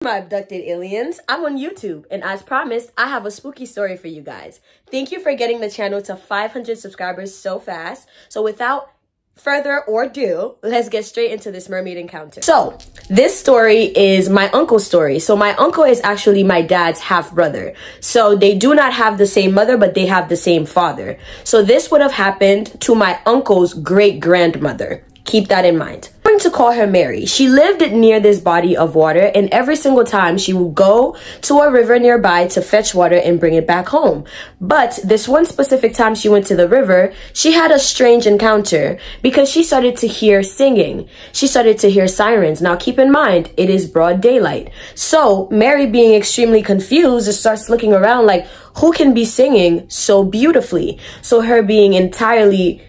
My abducted aliens. I'm on YouTube, and as promised, I have a spooky story for you guys. Thank you for getting the channel to 500 subscribers so fast. So without further ado, let's get straight into this mermaid encounter. So this story is my uncle's story. So my uncle is actually my dad's half brother. So they do not have the same mother, but they have the same father. So this would have happened to my uncle's great grandmother. Keep that in mind. I'm going to call her Mary. She lived near this body of water, and every single time she would go to a river nearby to fetch water and bring it back home. But this one specific time she went to the river, she had a strange encounter because she started to hear singing. She started to hear sirens. Now keep in mind, it is broad daylight. So Mary, being extremely confused, starts looking around like, who can be singing so beautifully? So her being entirely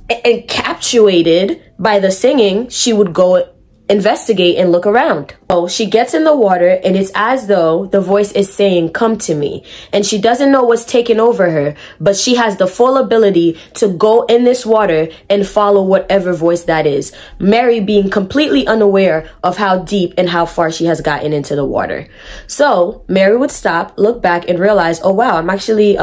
encapsulated by the singing, she would go investigate and look around. So she gets in the water, and it's as though the voice is saying, come to me. And she doesn't know what's taken over her, but she has the full ability to go in this water and follow whatever voice that is. Mary being completely unaware of how deep and how far she has gotten into the water. So Mary would stop, look back, and realize, oh wow, I'm actually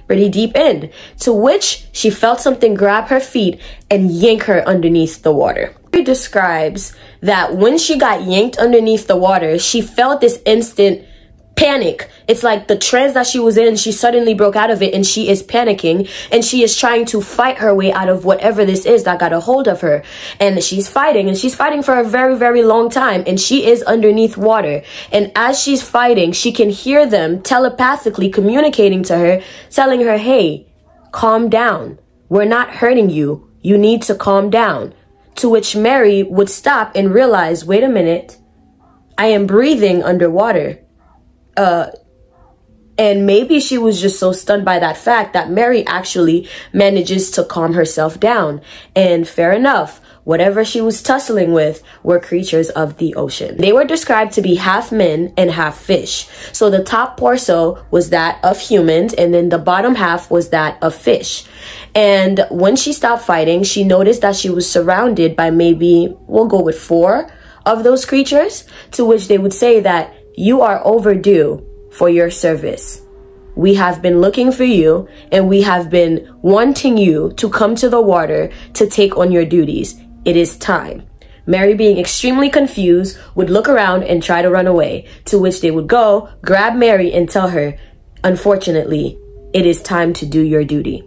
pretty deep in. To which she felt something grab her feet and yank her underneath the water. She describes that when she got yanked underneath the water, she felt this instant panic. It's like the trance that she was in, she suddenly broke out of it, and she is panicking, and she is trying to fight her way out of whatever this is that got a hold of her. And she's fighting for a very, very long time, and she is underneath water. And as she's fighting, she can hear them telepathically communicating to her, telling her, hey, calm down. We're not hurting you. You need to calm down. To which Mary would stop and realize, wait a minute, I am breathing underwater. And maybe she was just so stunned by that fact that Mary actually manages to calm herself down. And fair enough, whatever she was tussling with were creatures of the ocean. They were described to be half men and half fish. So the top torso was that of humans, and then the bottom half was that of fish. And when she stopped fighting, she noticed that she was surrounded by maybe, we'll go with 4 of those creatures, to which they would say that you are overdue for your service. We have been looking for you, and we have been wanting you to come to the water to take on your duties. It is time. Mary, being extremely confused, would look around and try to run away, to which they would go, grab Mary, and tell her, unfortunately, it is time to do your duty.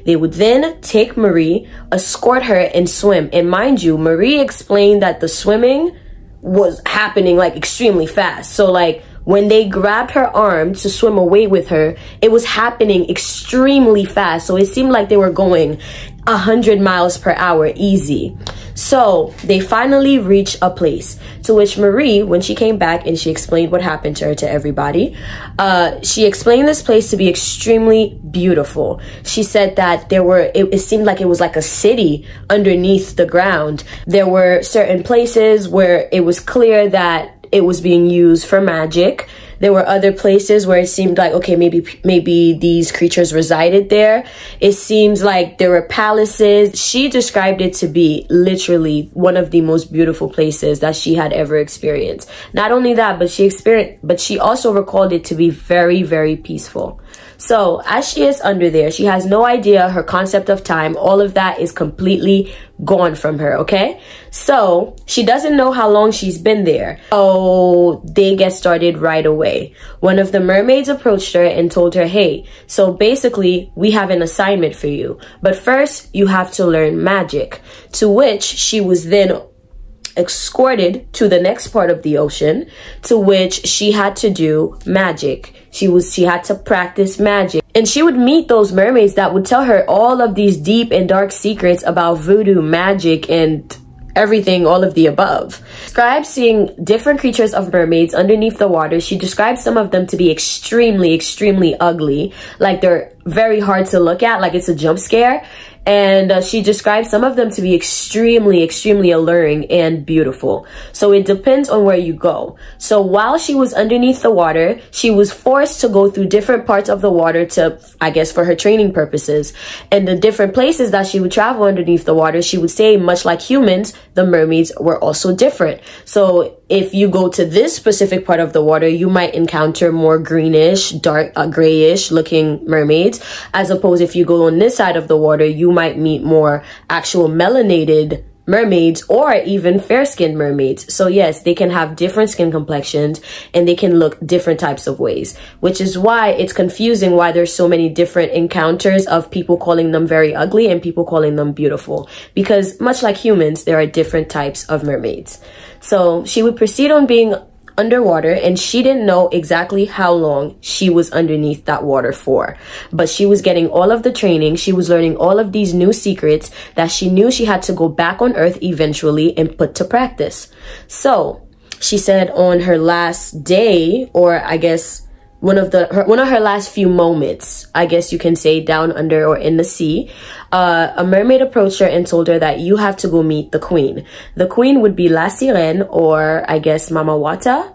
They would then take Marie, escort her, and swim. And mind you, Marie explained that the swimming was happening like extremely fast. So like when they grabbed her arm to swim away with her, it was happening extremely fast. So it seemed like they were going 100 miles per hour easy. So they finally reached a place, to which Marie, when she came back and she explained what happened to her to everybody, she explained this place to be extremely beautiful. She said that it seemed like it was like a city underneath the ground. There were certain places where it was clear that it was being used for magic. There were other places where it seemed like, okay, maybe these creatures resided there. It seems like there were palaces. She described it to be literally one of the most beautiful places that she had ever experienced. Not only that, but she also recalled it to be very, very peaceful. So as she is under there, she has no idea her concept of time. All of that is completely gone from her, okay? So she doesn't know how long she's been there. So they get started right away. One of the mermaids approached her and told her, hey, so basically we have an assignment for you, but first you have to learn magic. To which she was then escorted to the next part of the ocean, to which she had to do magic. She had to practice magic, and she would meet those mermaids that would tell her all of these deep and dark secrets about voodoo, magic, and everything, all of the above. Describes seeing different creatures of mermaids underneath the water. She describes some of them to be extremely, extremely ugly. Like they're very hard to look at, like it's a jump scare. And she describes some of them to be extremely, extremely alluring and beautiful. So it depends on where you go. So while she was underneath the water, she was forced to go through different parts of the water to, I guess, for her training purposes. And the different places that she would travel underneath the water, she would say, much like humans, the mermaids were also different. So if you go to this specific part of the water, you might encounter more greenish, dark, grayish looking mermaids, as opposed if you go on this side of the water, you might meet more actual melanated mermaids or even fair-skinned mermaids. So yes, they can have different skin complexions and they can look different types of ways, which is why it's confusing why there's so many different encounters of people calling them very ugly and people calling them beautiful, because much like humans, there are different types of mermaids. So she would proceed on being underwater, and she didn't know exactly how long she was underneath that water for, but she was getting all of the training. She was learning all of these new secrets that she knew she had to go back on Earth eventually and put to practice. So she said on her last day, or I guess one of her last few moments, I guess you can say, down under or in the sea, a mermaid approached her and told her that you have to go meet the queen. The queen would be La Sirène, or I guess Mama Wata.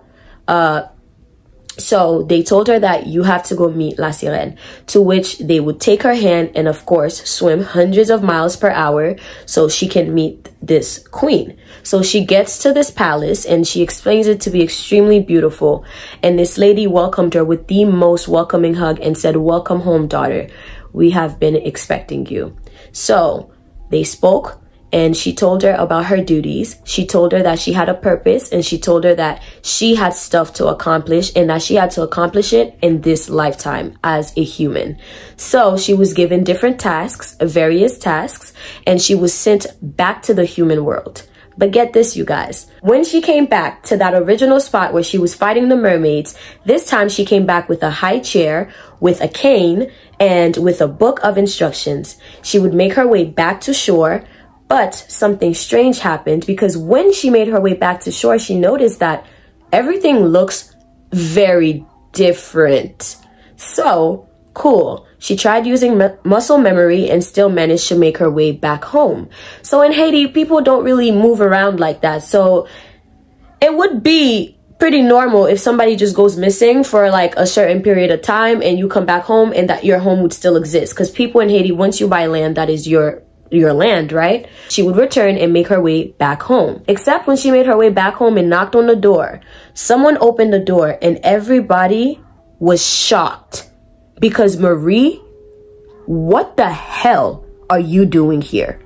So they told her that you have to go meet La Sirène, to which they would take her hand and of course swim hundreds of miles per hour so she can meet this queen. So she gets to this palace and she explains it to be extremely beautiful. And this lady welcomed her with the most welcoming hug and said, "Welcome home, daughter. We have been expecting you." So they spoke. And she told her about her duties. She told her that she had a purpose, and she told her that she had stuff to accomplish and that she had to accomplish it in this lifetime as a human. So she was given different tasks, various tasks, and she was sent back to the human world. But get this, you guys. When she came back to that original spot where she was fighting the mermaids, this time she came back with a high chair, with a cane, and with a book of instructions. She would make her way back to shore. But something strange happened, because when she made her way back to shore, she noticed that everything looks very different. So, cool. She tried using muscle memory and still managed to make her way back home. So in Haiti, people don't really move around like that. So it would be pretty normal if somebody just goes missing for like a certain period of time and you come back home and that your home would still exist. Because people in Haiti, once you buy land, that is your land, right? She would return and make her way back home. Except when she made her way back home and knocked on the door, someone opened the door and everybody was shocked, because Marie, what the hell are you doing here?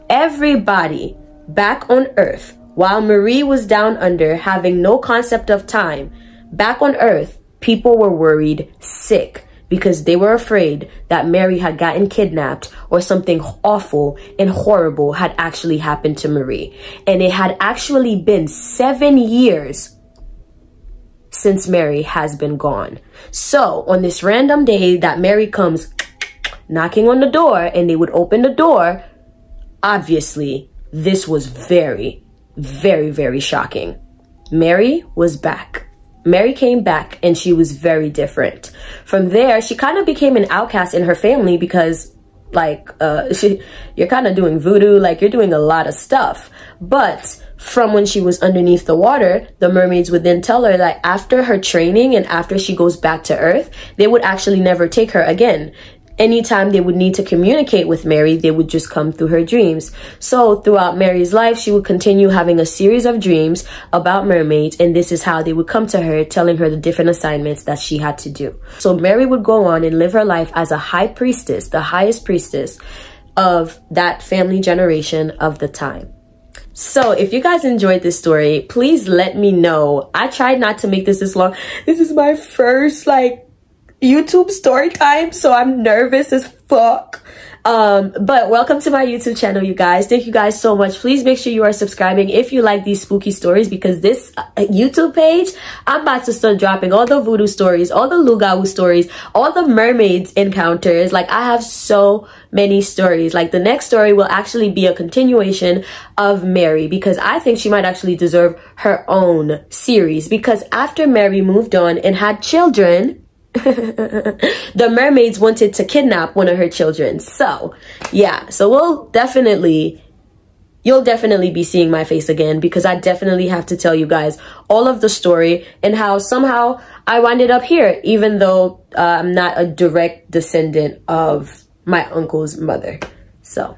Everybody back on Earth, while Marie was down under having no concept of time, back on Earth, people were worried sick, because they were afraid that Mary had gotten kidnapped or something awful and horrible had actually happened to Marie. And it had actually been 7 years since Mary has been gone. So on this random day that Mary comes knocking on the door and they would open the door, obviously this was very, very, very shocking. Mary was back. Mary came back and she was very different. From there, she kind of became an outcast in her family because, like, you're kind of doing voodoo, like you're doing a lot of stuff. But from when she was underneath the water, the mermaids would then tell her that after her training and after she goes back to Earth, they would actually never take her again. Anytime they would need to communicate with Mary, they would just come through her dreams. So throughout Mary's life, she would continue having a series of dreams about mermaids, and this is how they would come to her, telling her the different assignments that she had to do. So Mary would go on and live her life as a high priestess, the highest priestess of that family generation of the time. So if you guys enjoyed this story, please let me know. I tried not to make this long. This is my first, YouTube story time, so I'm nervous as fuck. But welcome to my YouTube channel, you guys. Thank you guys so much. Please make sure you are subscribing if you like these spooky stories, because this YouTube page, I'm about to start dropping all the voodoo stories, all the Lugau stories, all the mermaids encounters. Like, I have so many stories. Like, the next story will actually be a continuation of Mary, because I think she might actually deserve her own series, because after Mary moved on and had children, the mermaids wanted to kidnap one of her children. So yeah, so you'll definitely be seeing my face again, because I definitely have to tell you guys all of the story and how somehow I winded up here, even though I'm not a direct descendant of my uncle's mother. So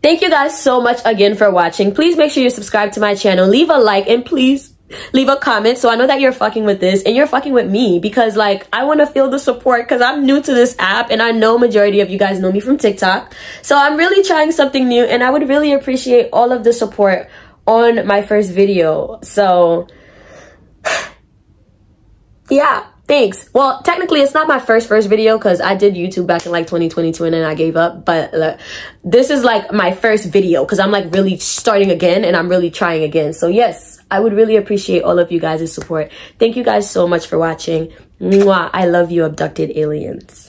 Thank you guys so much again for watching. Please make sure you subscribe to my channel, leave a like, and please leave a comment so I know that you're fucking with this and you're fucking with me, because like I want to feel the support because I'm new to this app and I know majority of you guys know me from TikTok. So I'm really trying something new and I would really appreciate all of the support on my first video. So yeah, thanks. Well, technically it's not my first video because I did YouTube back in like 2022 and then I gave up, but this is like my first video because I'm like really starting again and I'm really trying again. So yes, I would really appreciate all of you guys' support. Thank you guys so much for watching. Mwah. I love you, abducted aliens.